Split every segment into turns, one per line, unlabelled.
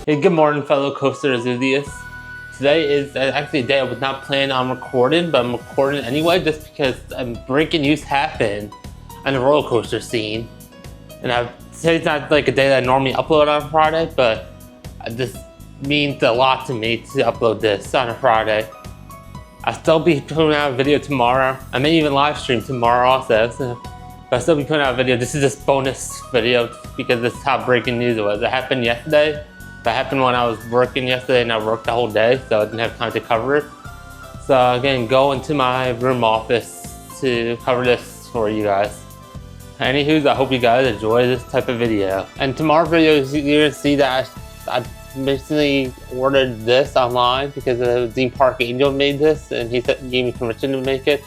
Hey, good morning, fellow coaster enthusiasts. Today is actually a day I was not planning on recording, but I'm recording anyway just because breaking news happened on the roller coaster scene. And today's not like a day that I normally upload on a Friday, but this means a lot to me to upload this on a Friday. I'll still be putting out a video tomorrow. I may even live stream tomorrow also, but I'll still be putting out a video. This is just bonus video because this is how breaking news it was. It happened yesterday. That happened when I was working yesterday and I worked the whole day, so I didn't have time to cover it. So again, go into my room office to cover this for you guys. Anywho, I hope you guys enjoy this type of video. And tomorrow's video, you're gonna see that I recently ordered this online because the theme park angel made this and he gave me permission to make it.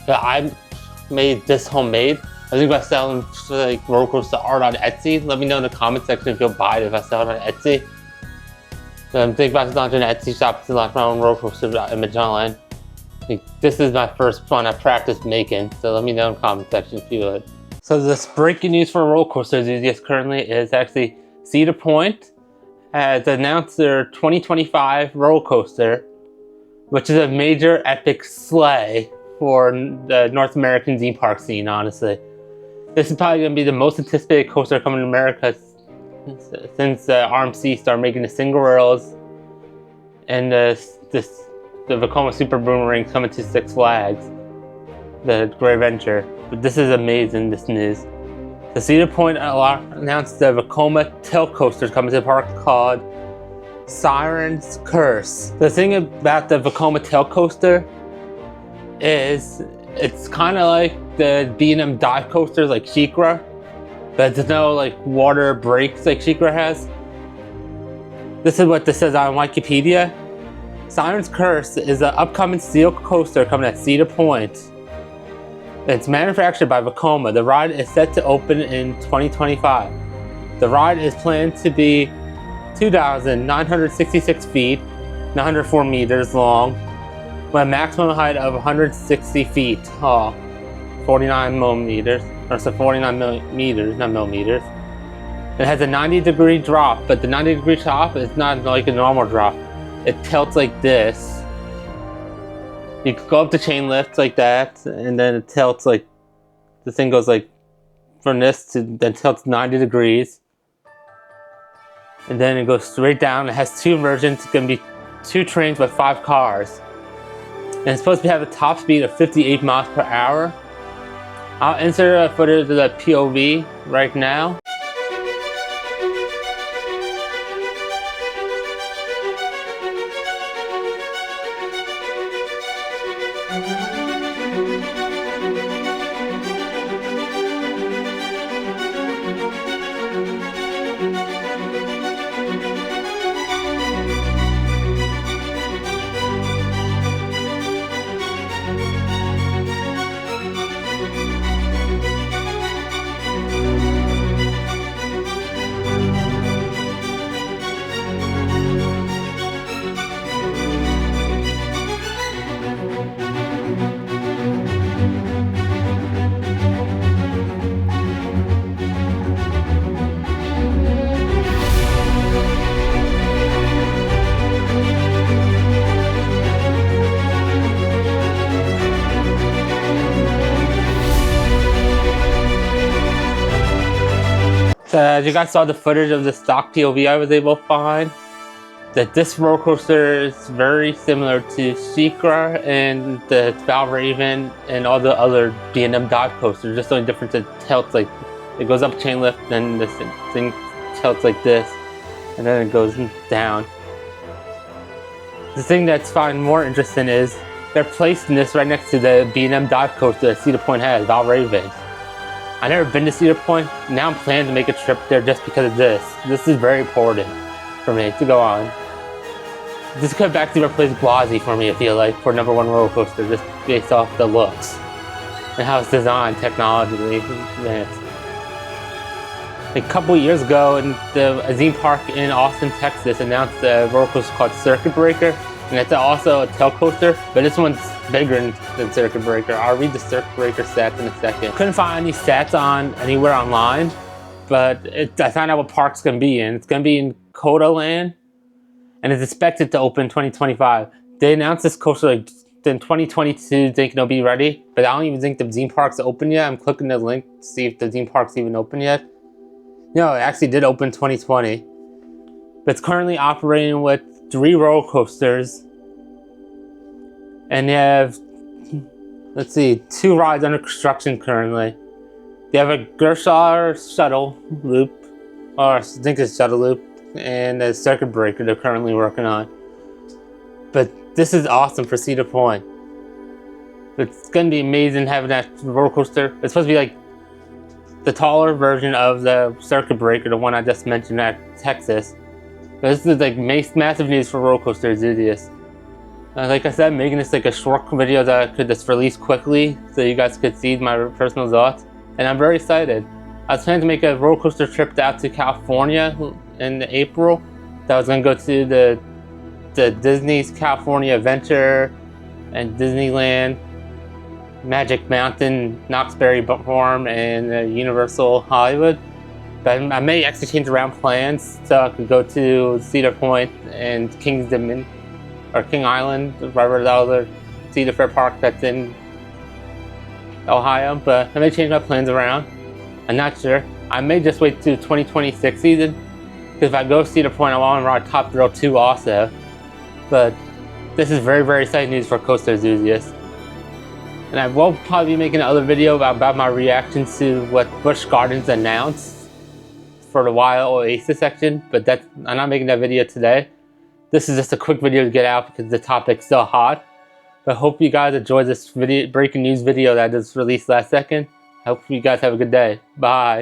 But I made this homemade. I think about selling like roller coaster art on Etsy. Let me know in the comment section if you'll buy it if I sell it on Etsy. So I'm thinking about launching an Etsy shop to launch my own roller coaster image online. This is my first one I practiced making, so let me know in the comment section if you would. So this breaking news for roller coaster enthusiasts currently is actually Cedar Point has announced their 2025 roller coaster, which is a major epic sleigh for the North American theme park scene, honestly. This is probably going to be the most anticipated coaster coming to America since RMC started making the single rails and the Vekoma Super Boomerang coming to Six Flags, the Great Adventure. But this is amazing, this news. The Cedar Point announced the Vekoma Titled Coaster is coming to the park called Sirens Curse. The thing about the Vekoma Titled Coaster is it's kind of like the B&M dive coasters like SheiKra, but there's no like water breaks like SheiKra has. This is what this says on Wikipedia. Sirens Curse is an upcoming steel coaster coming at Cedar Point. It's manufactured by Vekoma. The ride is set to open in 2025. The ride is planned to be 2,966 feet, 904 meters long, with a maximum height of 160 feet tall, 49 millimeters, or so 49 meters, not millimeters. It has a 90-degree drop, but the 90-degree drop is not like a normal drop. It tilts like this. You can go up the chain lift like that, and then it tilts like, the thing goes like, from this to, then tilts 90 degrees. And then it goes straight down. It has two versions. It's going to be 2 trains with 5 cars. And it's supposed to have a top speed of 58 miles per hour. I'll insert a footage of the POV right now. So as you guys saw the footage of the stock POV I was able to find, that this roller coaster is very similar to SheiKra and the Valraven and all the other B&M dive coasters. Just the only difference is it tilts like, it goes up chain lift, then this thing tilts like this, and then it goes down. The thing that's finding more interesting is they're placing this right next to the B&M dive coaster that Cedar Point has, Valraven. I've never been to Cedar Point. Now I'm planning to make a trip there just because of this. This is very important for me to go on. This could actually replace Gwazi for me, I feel like, for #1 roller coaster, just based off the looks and how it's designed technologically. A couple years ago, a theme park in Austin, Texas announced a roller coaster called Circuit Breaker, and it's also a tail coaster, but this one's bigger than Circuit Breaker. I'll read the Circuit Breaker stats in a second. Couldn't find any stats on anywhere online, but I found out what park it's going to be in. It's going to be in Dakota Land, and is expected to open 2025. They announced this coaster like in 2022, thinking it'll be ready, but I don't even think the theme park's open yet. I'm clicking the link to see if the theme park's even open yet. No, it actually did open 2020, but it's currently operating with 3 roller coasters, and they have, let's see, 2 rides under construction currently. They have a Gershar shuttle loop, or I think it's shuttle loop, and a circuit breaker they're currently working on. But this is awesome for Cedar Point. It's gonna be amazing having that roller coaster. It's supposed to be like the taller version of the circuit breaker, the one I just mentioned at Texas. But this is like massive news for roller coaster enthusiasts. Like I said, making this like a short video that I could just release quickly so you guys could see my personal thoughts. And I'm very excited. I was planning to make a roller coaster trip out to California in April. That I was gonna go to the Disney's California Adventure and Disneyland, Magic Mountain, Knoxbury Farm, and Universal Hollywood. But I may actually change around plans so I could go to Cedar Point and King's Dominion, or King Island, wherever the other Cedar Fair Park that's in Ohio. But I may change my plans around. I'm not sure. I may just wait to 2026 season, because if I go Cedar Point, I want to ride Top Thrill 2 also. But this is very, very exciting news for coaster enthusiasts. And I will probably be making another video about my reaction to what Busch Gardens announced for the Wild Oasis section, but I'm not making that video today. This is just a quick video to get out because the topic's so hot. But I hope you guys enjoyed this breaking news video that I just released last second. I hope you guys have a good day. Bye.